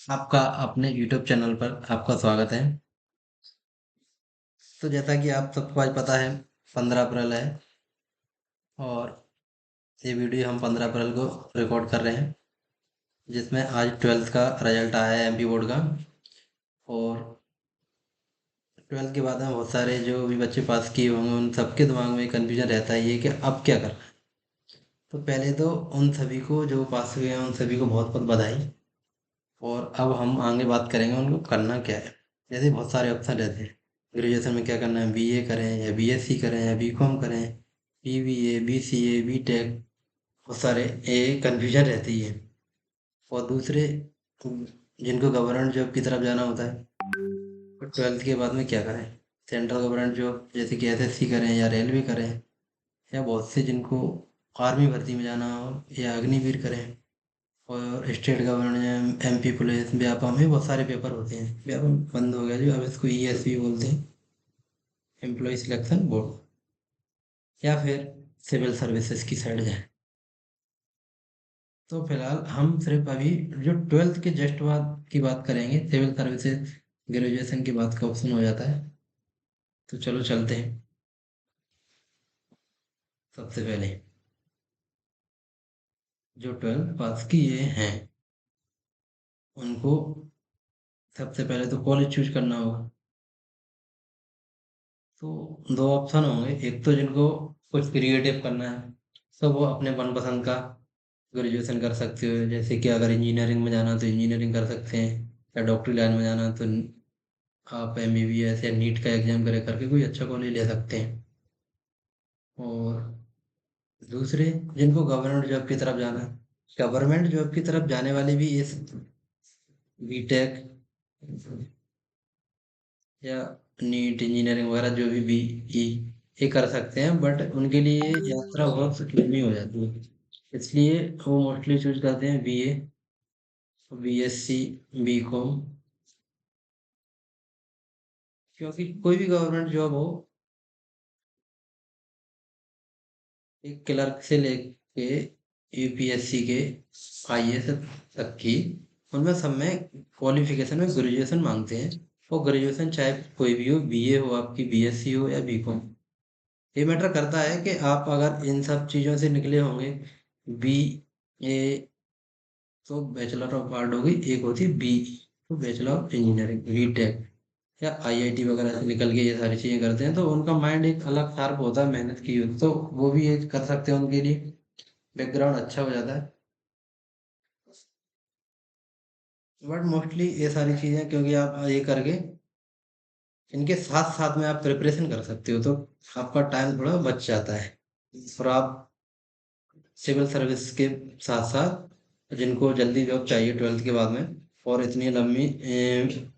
आपका अपने YouTube channel पर आपका स्वागत है। तो जैसा कि आप सबको आज पता है 15 अप्रैल है और ये वीडियो हम 15 अप्रैल को रिकॉर्ड कर रहे हैं जिसमें आज 12th का रिजल्ट आया है एमपी बोर्ड का। और 12th के बाद में बहुत सारे जो भी बच्चे पास किए होंगे उन सबके दिमाग में कन्फ्यूजन रहता है ये कि अब क्या करना है। तो पहले तो उन सभी को जो पास हुए हैं उन सभी को बहुत बहुत बधाई। और अब हम आगे बात करेंगे उनको करना क्या है। जैसे बहुत सारे ऑप्शन रहते हैं, ग्रेजुएशन में क्या करना है, बीए करें या बीएससी करें या बीकॉम करें, बीबीए, बीसीए, बीटेक। बहुत सारे ये कन्फ्यूजन रहती है। और दूसरे जिनको गवर्नमेंट जॉब की तरफ जाना होता है, तो 12th के बाद में क्या करें, सेंट्रल गवर्नमेंट जॉब जैसे कि एसएससी करें या रेलवे करें, या बहुत से जिनको आर्मी भर्ती में जाना हो या अग्निवीर करें। और state government MP police Vyapam में बहुत सारे पेपर होते हैं, व्यापम बंद हो गया जो, अब इसको ईएसपी बोलते हैं, एम्प्लॉय सिलेक्शन बोर्ड। या फिर सिविल सर्विसेज की साइड जाए। तो फिलहाल हम सिर्फ अभी जो 12th के जस्ट बाद की बात करेंगे, सिविल सर्विसेज ग्रेजुएशन के बाद का ऑप्शन हो जाता है। तो चलो चलते हैं। सबसे पहले जो 12th पास किए हैं उनको सबसे पहले तो कॉलेज चूज करना होगा। तो दो ऑप्शन होंगे, एक तो जिनको कुछ क्रिएटिव करना है तो वो अपने मनपसंद का ग्रेजुएशन कर सकते हो। जैसे कि अगर इंजीनियरिंग में जाना तो इंजीनियरिंग कर सकते हैं, या डॉक्टरी लाइन में जाना तो आप एमबीबीएस या नीट का एग्जाम करे करके कोई अच्छा कॉलेज ले सकते हैं। और दूसरे जिनको गवर्नमेंट जॉब की तरफ जाना है, गवर्नमेंट जॉब की तरफ जाने वाले भी इस बीटेक या नीट इंजीनियरिंग वगैरह जो भी ये कर सकते हैं, बट उनके लिए यात्रा बहुत लंबी हो जाती है। इसलिए वो मोस्टली चूज करते हैं बीए, बीएससी, बीकॉम। क्योंकि कोई भी गवर्नमेंट जॉब हो, एक क्लर्क से लेके यूपीएससी के आईएएस तक की, उनमें सब में क्वालिफिकेशन में ग्रेजुएशन मांगते हैं। और ग्रेजुएशन चाहे कोई भी हो, बीए हो आपकी, बीएससी हो या बीकॉम, ये मैटर करता है कि आप अगर इन सब चीज़ों से निकले होंगे। बी ए तो बैचलर ऑफ आर्ट हो गई, एक होती है बी तो बैचलर ऑफ इंजीनियरिंग, बीटेक या आईआईटी वगैरह से निकल के ये सारी चीज़ें करते हैं, तो उनका माइंड एक अलग शार्प होता है, मेहनत की होती, तो वो भी ये कर सकते हैं, उनके लिए बैकग्राउंड अच्छा हो जाता है। बट मोस्टली ये सारी चीज़ें क्योंकि आप ये करके इनके साथ साथ में आप प्रिपरेशन कर सकते हो, तो आपका टाइम थोड़ा बच जाता है। और आप सिविल सर्विस के साथ साथ जिनको जल्दी जॉब चाहिए 12th के बाद में, और इतनी लंबी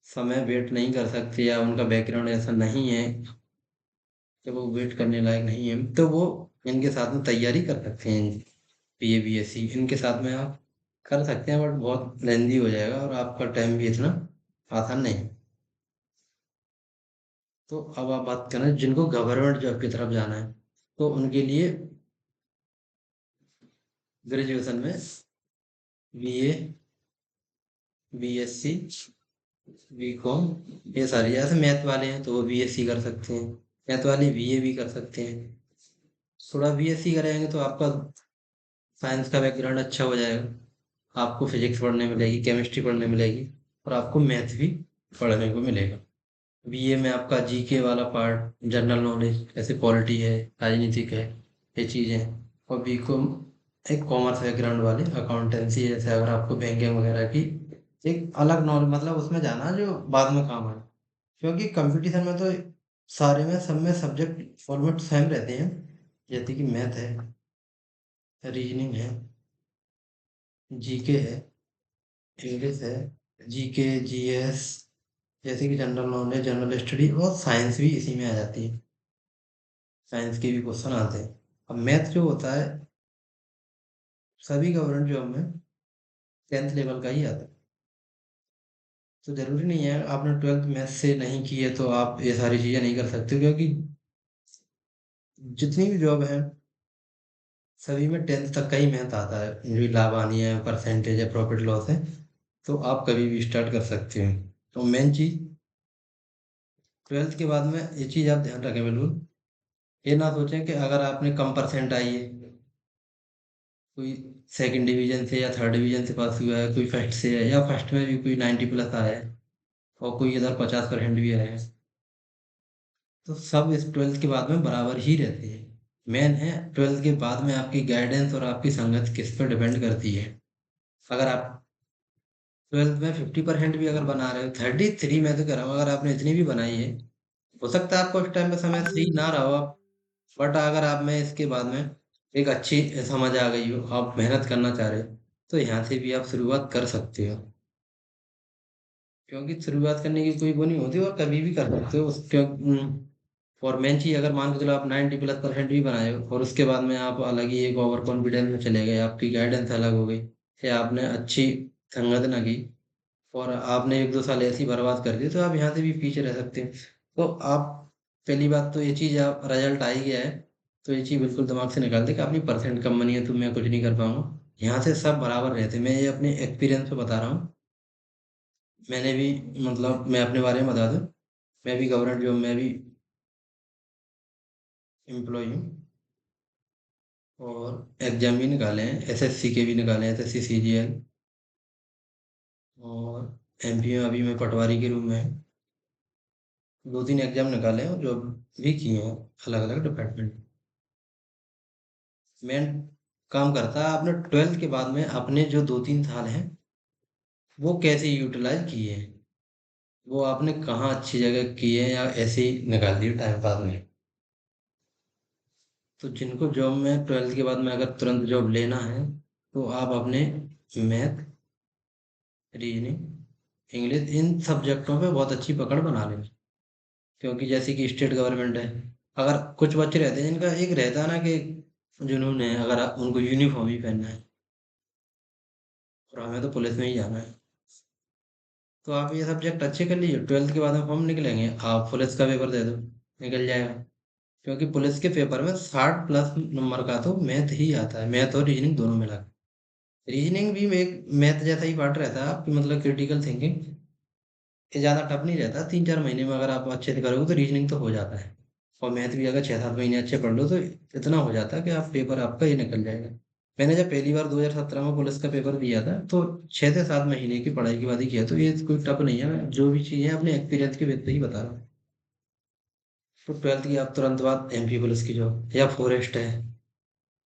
समय वेट नहीं कर सकते, या उनका बैकग्राउंड ऐसा नहीं है कि वो वेट करने लायक नहीं है, तो वो इनके साथ में तैयारी कर सकते हैं। बीए बीएससी इनके साथ में आप कर सकते हैं, बट बहुत लेंदी हो जाएगा और आपका टाइम भी इतना आसान नहीं। तो अब आप बात करें जिनको गवर्नमेंट जॉब की तरफ जाना है, तो उनके लिए ग्रेजुएशन में बीए, बीएससी, बीकॉम, ये सारी, जैसे मैथ वाले हैं तो वो बीएससी कर सकते हैं, मैथ वाले बीए भी कर सकते हैं। थोड़ा बीएससी करेंगे तो आपका साइंस का बैकग्राउंड अच्छा हो जाएगा, आपको फिजिक्स पढ़ने मिलेगी, केमिस्ट्री पढ़ने मिलेगी, और आपको मैथ भी पढ़ने को मिलेगा। बीए में आपका जीके वाला पार्ट, जनरल नॉलेज जैसे पॉलिटी है, राजनीतिक है, ये चीज़ें हैं। और बीकॉम एक कॉमर्स बैकग्राउंड वाले, अकाउंटेंसी जैसे अगर आपको बैंकिंग वगैरह की एक अलग नॉलेज, मतलब उसमें जाना जो बाद में काम आए। क्योंकि कंपटीशन में तो सारे में सब में सब्जेक्ट फॉर्मेट सेम रहते हैं, जैसे कि मैथ है, रीजनिंग है, जीके है, इंग्लिश है, जीके, जीएस, जैसे कि जनरल नॉलेज, जनरल स्टडी, और साइंस भी इसी में आ जाती है। साइंस के भी क्वेश्चन आते हैं। अब मैथ जो होता है सभी गवर्नमेंट जॉब में 10th लेवल का ही आता है। तो जरूरी नहीं है आपने 12th मैथ से नहीं की है तो आप ये सारी चीज़ें नहीं कर सकते, क्योंकि जितनी भी जॉब है सभी में 10th तक का ही मैथ आता है। जो लाभ हानि है, परसेंटेज है, प्रॉफिट लॉस है, तो आप कभी भी स्टार्ट कर सकते हैं। तो मेन चीज़, ट्वेल्थ के बाद में ये चीज़ आप ध्यान रखें बिल्कुल, ये ना सोचें कि अगर आपने कम परसेंट आई है, कोई सेकंड डिवीजन से या थर्ड डिवीजन से पास हुआ है, कोई फर्स्ट से है, या फर्स्ट में भी कोई 90 प्लस आया है और कोई इधर 50% भी आया है, तो सब इस ट्वेल्थ के बाद में बराबर ही रहते हैं। मेन है ट्वेल्थ के बाद में आपकी गाइडेंस और आपकी संगत किस पर डिपेंड करती है। अगर आप ट्वेल्थ में 50% भी अगर बना रहे हो, 33 मैं तो कह रहा हूँ, अगर आपने इतनी भी बनाई है, हो सकता है आपको उस टाइम पे समय सही ना रहा हो, बट अगर आप में इसके बाद में एक अच्छी समझ आ गई हो, आप मेहनत करना चाह रहे हो, तो यहाँ से भी आप शुरुआत कर सकते हो। क्योंकि शुरुआत करने की कोई वो नहीं होती, और कभी भी कर सकते हो और मेन चीज, अगर मान के चलो आप 90 प्लस % भी बनाए हो और उसके बाद में आप अलग ही एक ओवर कॉन्फिडेंस में चले गए, आपकी गाइडेंस अलग हो गई, या आपने अच्छी संगत ना की और आपने 1-2 साल ऐसे ही बर्बाद कर दिए, तो आप यहाँ से भी पीछे रह सकते हैं। तो आप, पहली बात तो ये चीज़, आप रिजल्ट आ ही गया है, तो ये चीज़ बिल्कुल दिमाग से निकाल दे कि अपनी परसेंट कम बनी है तो मैं कुछ नहीं कर पाऊंगा। यहाँ से सब बराबर रहते हैं, मैं ये अपने एक्सपीरियंस पे बता रहा हूँ। मैंने भी, मतलब मैं अपने बारे में बता दूं, मैं भी गवर्नमेंट जॉब में भी एम्प्लॉय हूँ, और एग्जाम भी निकाले हैं, एसएससी के भी निकाले हैं, एसएससी सीजीएल, और एमपी में अभी मैं पटवारी के रूप में 2-3 एग्जाम निकाले हैं, और जॉब भी किए हैं अलग अलग डिपार्टमेंट। मेन काम करता है आपने ट्वेल्थ के बाद में अपने जो 2-3 साल हैं, वो कैसे यूटिलाइज किए हैं, वो आपने कहाँ अच्छी जगह किए हैं, या ऐसे ही निकाल दिए टाइम पास में। तो जिनको जॉब में ट्वेल्थ के बाद में अगर तुरंत जॉब लेना है, तो आप अपने मैथ, रीजनिंग, इंग्लिश, इन सब्जेक्टों पे बहुत अच्छी पकड़ बना लें। क्योंकि जैसे कि स्टेट गवर्नमेंट है, अगर कुछ बच्चे रहते हैं जिनका एक रहता है ना कि जुनून है, अगर उनको यूनिफॉर्म ही पहनना है और हमें तो पुलिस में ही जाना है, तो आप ये सब्जेक्ट अच्छे कर लीजिए, ट्वेल्थ के बाद में फॉर्म निकलेंगे, आप पुलिस का पेपर दे दो, निकल जाएगा। क्योंकि पुलिस के पेपर में 60 प्लस नंबर का तो मैथ ही आता है, मैथ और रीजनिंग दोनों मिला के। रीजनिंग भी एक मैथ जैसा ही पार्ट रहता है आपकी, मतलब क्रिटिकल थिंकिंग, ये ज़्यादा टफ नहीं रहता, 3-4 महीने में अगर आप अच्छे से करोगे तो रीजनिंग तो हो जाता है। और मैथ भी अगर 6-7 महीने अच्छे पढ़ लो तो इतना हो जाता है कि आप पेपर आपका ये निकल जाएगा। मैंने जब पहली बार 2017 में पुलिस का पेपर दिया था, तो 6 से 7 महीने की पढ़ाई के बाद ही किया, तो ये कोई टफ नहीं है, मैं जो भी चीज़ें अपने एक्सपीरियंस के बेस पे ही बता रहा हूँ। तो ट्वेल्थ की आप तुरंत बाद एमपी पुलिस की जॉब, या फॉरेस्ट है,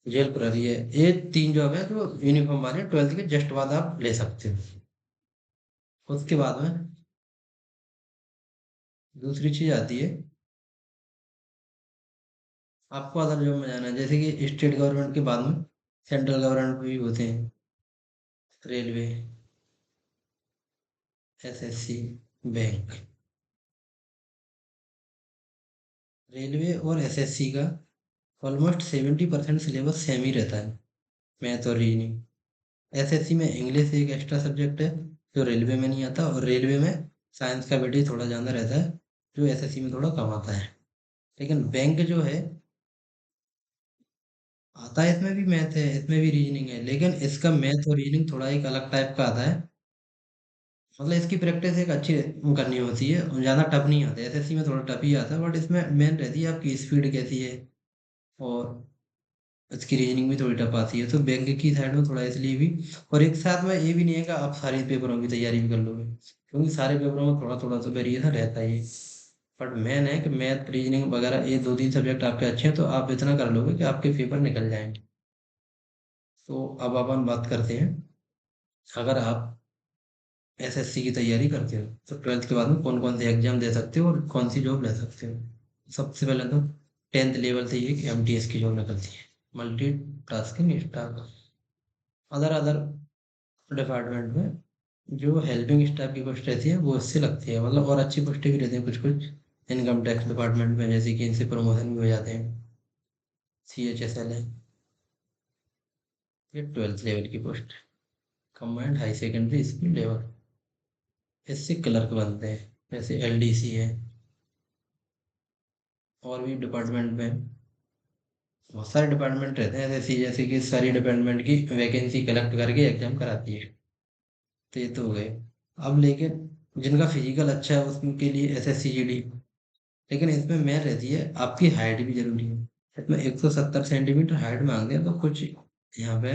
जेल प्रहरी है, ये 3 जॉब है जो यूनिफॉर्म वाले ट्वेल्थ के जस्ट बाद आप ले सकते हो। उसके बाद में दूसरी चीज़ आती है, आपको अदर जॉब में जाना है, जैसे कि स्टेट गवर्नमेंट के बाद में सेंट्रल गवर्नमेंट भी होते हैं, रेलवे, एसएससी, बैंक। रेलवे और एसएससी का ऑलमोस्ट 70% सिलेबस सेम ही रहता है, मैथ और रीजनिंग। एसएससी में इंग्लिश एक एक्स्ट्रा सब्जेक्ट है जो रेलवे में नहीं आता, और रेलवे में साइंस का वेटेज थोड़ा ज़्यादा रहता है, जो एसएससी में थोड़ा कम आता है। लेकिन बैंक जो है, आता है, इसमें भी मैथ है, इसमें भी रीजनिंग है, लेकिन इसका मैथ और रीजनिंग थोड़ा एक अलग टाइप का आता है। मतलब इसकी प्रैक्टिस एक अच्छी करनी होती है, और ज़्यादा टफ नहीं आता है, एसएससी में थोड़ा टफ ही आता है, बट इसमें मेन रहती है आपकी स्पीड कैसी है, और इसकी रीजनिंग भी थोड़ी टफ आती है, तो बैंक की साइड में थोड़ा इसलिए भी। और एक साथ में ये भी नहीं है कि आप सारे पेपरों की तैयारी भी कर लोगे, क्योंकि सारे पेपरों में थोड़ा थोड़ा तो वेरिएशन रहता ही है। बट मेन है कि मैथ, रीजनिंग वगैरह, ये 2-3 सब्जेक्ट आपके अच्छे हैं, तो आप इतना कर लोगे कि आपके पेपर निकल जाएंगे। तो अब अपन बात करते हैं, अगर आप एसएससी की तैयारी करते हो, तो ट्वेल्थ के बाद में कौन कौन से एग्जाम दे सकते हो और कौन सी जॉब ले सकते हो। सबसे पहले तो 10th लेवल से ही एमटीएस की जॉब निकलती है, multi tasking staff. Other other department में जो हेल्पिंग स्टाफ की पोस्ट रहती है वो उससे लगती है, मतलब और अच्छी पोस्टें भी रहती हैं कुछ कुछ। इनकम टैक्स डिपार्टमेंट में जैसे कि इनसे प्रमोशन भी हो जाते हैं, CHSL है, ये 12th लेवल की post, combined high secondary school level, इससे क्लर्क बनते हैं, जैसे LDC है। और भी डिपार्टमेंट में बहुत सारे डिपार्टमेंट रहते हैं, जैसे कि सारी डिपार्टमेंट की वैकेंसी कलेक्ट करके एग्जाम कराती है। तो ये तो हो गए। अब लेकिन जिनका फिजिकल अच्छा है उसके लिए SSC GD, लेकिन इसमें मेन रहती है आपकी हाइट भी जरूरी है। इसमें 170 सेंटीमीटर हाइट मांगते हैं, तो कुछ यहाँ पे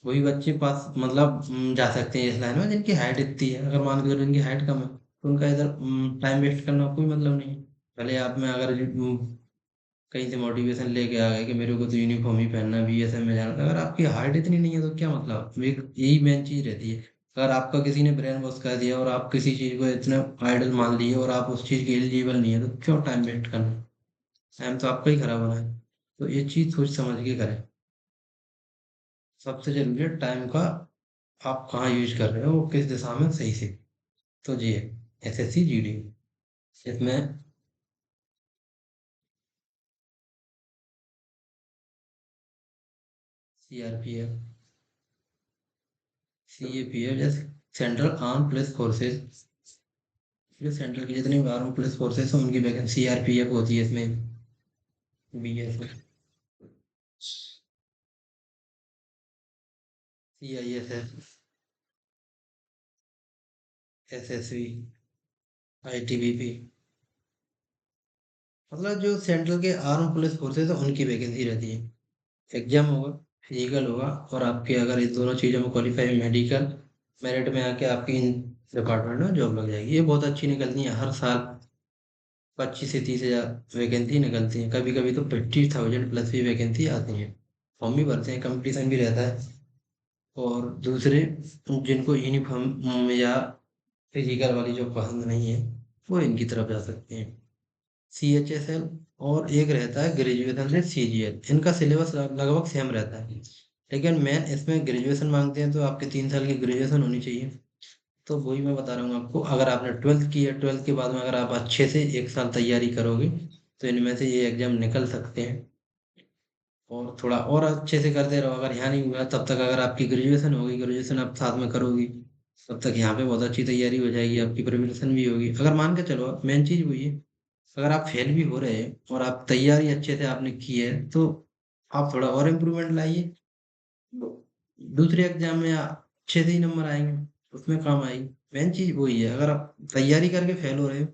वही बच्चे पास मतलब जा सकते हैं इस लाइन में जिनकी हाइट इतनी है। अगर मान के चलो जिनकी हाइट कम है तो उनका इधर टाइम वेस्ट करना कोई मतलब नहीं है। भले आप में अगर कहीं से मोटिवेशन लेके आ गए कि मेरे को तो यूनिफॉर्म ही पहनना, BSF में जाना, अगर आपकी हाइट इतनी नहीं है तो क्या मतलब। एक यही मेन चीज रहती है। अगर आपका किसी ने ब्रेन वॉश कर दिया और आप किसी चीज को इतना आइडल मान लिए और आप उस चीज के एलिजिबल नहीं है, तो क्यों टाइम वेस्ट करना। टाइम तो आपका ही खराब होना है। तो ये चीज सोच समझ के करें। सबसे जरूरी है टाइम का आप कहाँ यूज कर रहे हो, वो किस दिशा में सही से। तो जी, SSC GD इसमें CRPF, CAPF जैसे सेंट्रल आर्म पुलिस फोर्सेस, जो सेंट्रल की जितनी भी आर्म पुलिस फोर्सेस हैं उनकी वैकेंसी CRPF होती है इसमें। BSF, CISF, SSV, ITBP, मतलब जो सेंट्रल के आर्म पुलिस फोर्सेस है उनकी वैकेंसी रहती है। एग्जाम होगा, फिजिकल होगा, और आपके अगर इस दोनों चीज़ों में क्वालिफाई, मेडिकल मेरिट में आके आपकी इन डिपार्टमेंट में जॉब लग जाएगी। ये बहुत अच्छी निकलती है हर साल। 25 से 30 हज़ार वैकेंसी निकलती हैं, कभी कभी तो 50,000 प्लस भी वैकेंसी आती हैं। फॉर्म भी भरते हैं, कंपटीशन भी रहता है। और दूसरे जिनको यूनिफॉर्म या फिजिकल वाली जो पसंद नहीं है वो इनकी तरफ जा सकते हैं। CHSL, और एक रहता है ग्रेजुएशन से CGL। इनका सिलेबस लगभग सेम रहता है, लेकिन मेन इसमें ग्रेजुएशन मांगते हैं, तो आपके 3 साल की ग्रेजुएशन होनी चाहिए। तो वही मैं बता रहा हूँ आपको, अगर आपने 12th की है, 12th के बाद में अगर आप अच्छे से एक साल तैयारी करोगे तो इनमें से ये एग्जाम निकल सकते हैं। और थोड़ा और अच्छे से करते रहो। अगर यहाँ नहीं हुआ तब तक अगर आपकी ग्रेजुएशन होगी, ग्रेजुएशन आप साथ में करोगी, तब तक यहाँ पे बहुत अच्छी तैयारी हो जाएगी, आपकी प्रिपरेशन भी होगी। अगर मान के चलो, मेन चीज़ वही है, अगर आप फेल भी हो रहे हैं और आप तैयारी अच्छे से आपने की है, तो आप थोड़ा और इम्प्रूवमेंट लाइए। दूसरे एग्जाम में अच्छे से ही नंबर आएंगे, उसमें काम आएगी। मेन चीज़ वही है, अगर आप तैयारी करके फेल हो रहे हो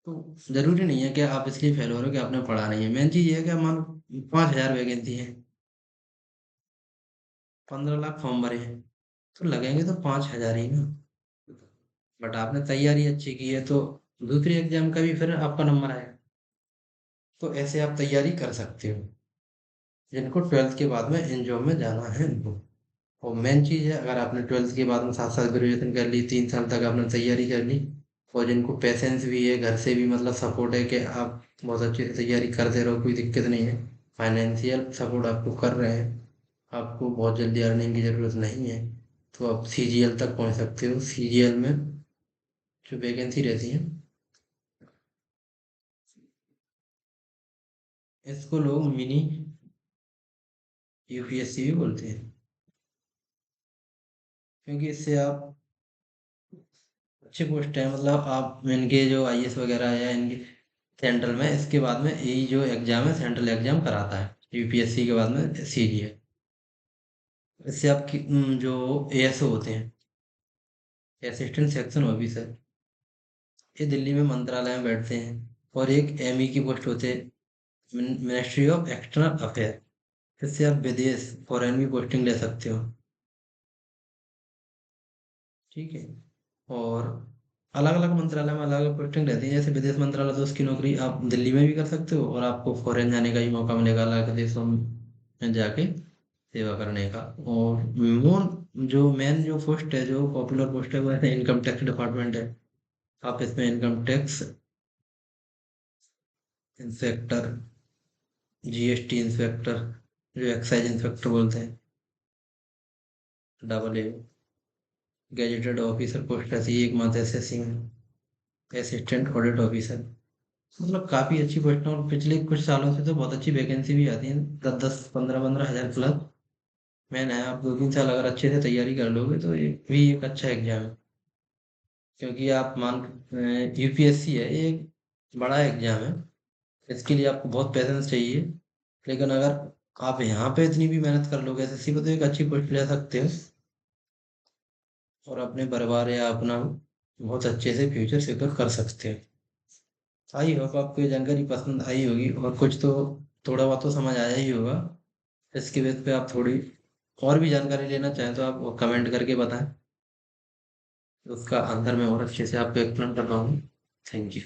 तो जरूरी नहीं है कि आप इसलिए फेल हो रहे हो कि आपने पढ़ा नहीं है। मेन चीज़ ये है कि मान 5,000 वैकेंसी है, 15 लाख फॉर्म भरे हैं, तो लगेंगे तो 5,000 ही ना। बट आपने तैयारी अच्छी की है तो दूसरे एग्जाम का भी फिर आपका नंबर आएगा। तो ऐसे आप तैयारी कर सकते हो जिनको 12th के बाद में इन जॉब में जाना है उनको। और मेन चीज़ है, अगर आपने 12th के बाद में 7 साल ग्रेजुएशन कर ली, 3 साल तक आपने तैयारी कर ली, और जिनको पेशेंस भी है, घर से भी मतलब सपोर्ट है कि आप बहुत अच्छे से तैयारी करते रहो, कोई दिक्कत नहीं है, फाइनेंशियल सपोर्ट आपको कर रहे हैं, आपको बहुत जल्दी अर्निंग की ज़रूरत नहीं है, तो आप CGL तक पहुंच सकते हो। CGL में जो वैकेंसी रहती है, इसको लोग मिनी UPSC भी बोलते हैं, क्योंकि इससे आप अच्छे पोस्ट है, मतलब आप इनके जो IAS वगैरह है या इनके सेंट्रल में, इसके बाद में यही जो एग्जाम है सेंट्रल एग्जाम कराता है, UPSC के बाद में CGL। इससे आपकी जो ASO होते हैं, असिस्टेंट सेक्शन ऑफिसर, ये दिल्ली में मंत्रालय में बैठते हैं। और एक ME की पोस्ट होते हैं, मिनिस्ट्री ऑफ एक्सटर्नल अफेयर। इससे आप विदेश, फॉरेन भी पोस्टिंग ले सकते हो। ठीक है। और अलग अलग मंत्रालय में अलग अलग पोस्टिंग रहती है। जैसे विदेश मंत्रालय, तो उसकी नौकरी आप दिल्ली में भी कर सकते हो, और आपको फॉरेन जाने का भी मौका मिलेगा, अलग देशों में जाके सेवा करने का। और जो मेन जो पोस्ट है, जो पॉपुलर पोस्ट है, वो है इनकम टैक्स डिपार्टमेंट है। आप इसमें income tax inspector, GST inspector, जो एक्साइज इंस्पेक्टर बोलते हैं, AA, गैजेटेड ऑफिसर पोस्ट रहती है एक मात्र SSC में, असिस्टेंट ऑडिट ऑफिसर। मतलब काफ़ी अच्छी पोस्ट है, और पिछले कुछ सालों से तो बहुत अच्छी वैकेंसी भी आती है, 10-10, 15-15 हज़ार प्लस। मैंने आप 2-3 साल अगर अच्छे से तैयारी कर लोगे तो ये भी एक अच्छा एग्जाम है। क्योंकि आप मान, UPSC है, ये एक बड़ा एग्जाम है, इसके लिए आपको बहुत पेशेंस चाहिए। लेकिन अगर आप यहाँ पे इतनी भी मेहनत कर लोगे SSC को, तो एक अच्छी पोस्ट ले सकते हो। और अपने परिवार या अपना बहुत अच्छे से फ्यूचर सिक्योर कर सकते हैं। आई होप आपको ये जानकारी पसंद आई होगी, और कुछ तो थोड़ा बहुत तो समझ आया ही होगा। इसके बेस पे आप थोड़ी और भी जानकारी लेना चाहें तो आप वो कमेंट करके बताएं, उसका आंसर मैं और अच्छे से आपको एक्सप्लेन कर पाऊंगी। Thank you.